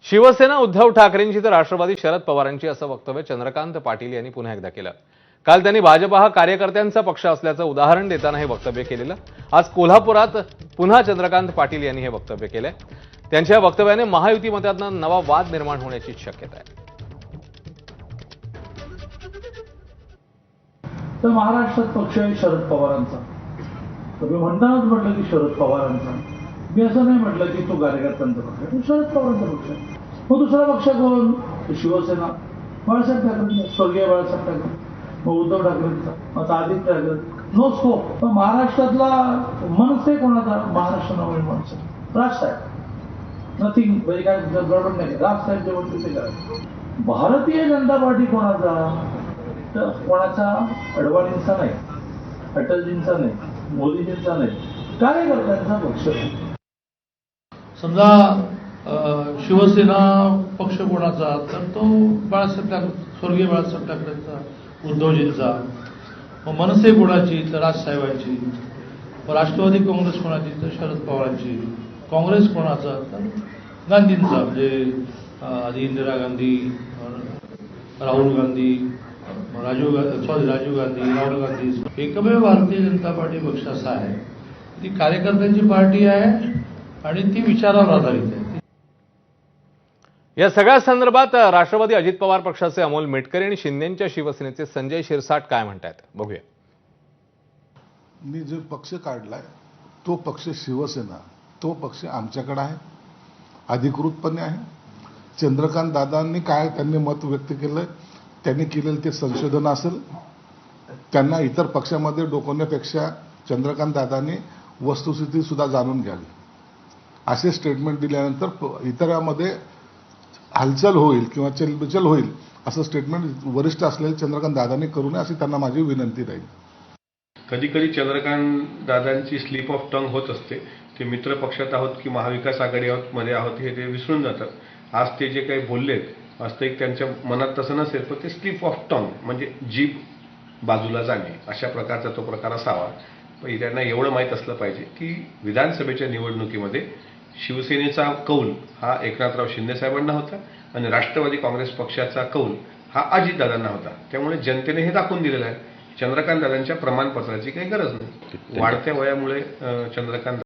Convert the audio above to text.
शिवसेना उद्धव ठाकरेंची तर राष्ट्रवादी शरद पवारांची असं वक्तव्य चंद्रकांत पाटील यांनी पुन्हा एकदा केलं। काल त्यांनी भाजप हा कार्यकर्त्यांचा पक्ष असल्याचं उदाहरण देताना हे वक्तव्य केलेलं। आज कोल्हापुरात पुन्हा चंद्रकांत पाटील यांनी हे वक्तव्य केलंय। त्यांच्या वक्तव्याने महायुतीमधून नवा वाद निर्माण होण्याची शक्यता आहे। तर महाराष्ट्रात पक्ष आहे शरद पवारांचा। तुम्ही म्हणतानाच म्हटलं की शरद पवारांचा, मी असं नाही म्हटलं की तो कार्यकर्त्यांचा पक्ष आहे, तो शरद पवारांचा पक्ष आहे। मग दुसरा पक्ष कोण? तो शिवसेना, बाळासाहेब ठाकरे, स्वर्गीय बाळासाहेब ठाकरे, मग उद्धव ठाकरेंचा, मग आदित्य ठाकरे, नो स्कोप। पण महाराष्ट्रातला मनसे कोणाचा? महाराष्ट्र नवीन मनसे, राजसाहेब, नथिंग, म्हणजे काय गडबड नाही, राजसाहेब जे म्हणते ते करायचं। भारतीय जनता पार्टी कोणाचा? तर कोणाचा? अडवाणींचा नाही, अटलजींचा नाही, मोदीजींचा नाही, कार्यकर्त्यांचा पक्ष आहे। समजा शिवसेना पक्ष कोणाचा? तर तो बाळासाहेब ठाकरे, स्वर्गीय बाळासाहेब ठाकरेंचा, उद्धवजींचा। मग मनसे कोणाची? तर राजसाहेबांची। मग राष्ट्रवादी काँग्रेस कोणाची? तर शरद पवारांची। काँग्रेस कोणाचा? तर गांधींचा, म्हणजे आधी इंदिरा गांधी, राहुल गांधी, राजीव गांधी, राहुल गांधी। एकमेव भारतीय जनता पार्टी पक्ष असा आहे, ती कार्यकर्त्यांची पार्टी आहे आणि ती विचारावर आधारित आहे। या सगळ्या संदर्भात राष्ट्रवादी अजित पवार पक्षाचे अमोल मेटकरी आणि शिंदेच्या शिवसेनेचे संजय शिरसाट काय म्हणतात बघूया। मी जो पक्ष काढलाय तो पक्ष शिवसेना, तो पक्ष आमच्याकडे आहे, अधिकृतपणे आहे। चंद्रकांत दादांनी काय त्यांनी मत व्यक्त केलंय, त्यांनी केलेलं ते संशोधन असेल। त्यांना इतर पक्षामध्ये डोकवण्यापेक्षा चंद्रकांत दादांनी वस्तुस्थिती सुद्धा जाणून घ्यावी। असे स्टेटमेंट दिल्यानंतर इतरांमध्ये हालचाल होईल किंवा चलबिचल होईल असं स्टेटमेंट वरिष्ठ असलेले चंद्रकांत दादांनी करू नये अशी त्यांना माझी विनंती राहील। कधी कधी चंद्रकांत दादांची स्लिप ऑफ टंग होत असते। ते मित्र पक्षात आहोत की महाविकास आघाडी मध्ये आहोत हे ते विसरून जातात। आज ते जे काही बोललेत, वास्तविक त्यांच्या मनात तसं नसेल, पण ते स्लिप ऑफ टंग म्हणजे जीभ बाजूला जाणे अशा प्रकारचा तो प्रकार असावा। पण त्यांना एवढं माहीत असलं पाहिजे की विधानसभेच्या निवडणुकीमध्ये शिवसेनेचा कौल हा एकनाथराव शिंदे साहेबांना होता आणि राष्ट्रवादी काँग्रेस पक्षाचा कौल हा अजितदादांना होता। त्यामुळे जनतेने हे दाखवून दिलेलं आहे, चंद्रकांत दादांच्या प्रमाणपत्राची काही गरज नाही। वाढत्या वयामुळे चंद्रकांत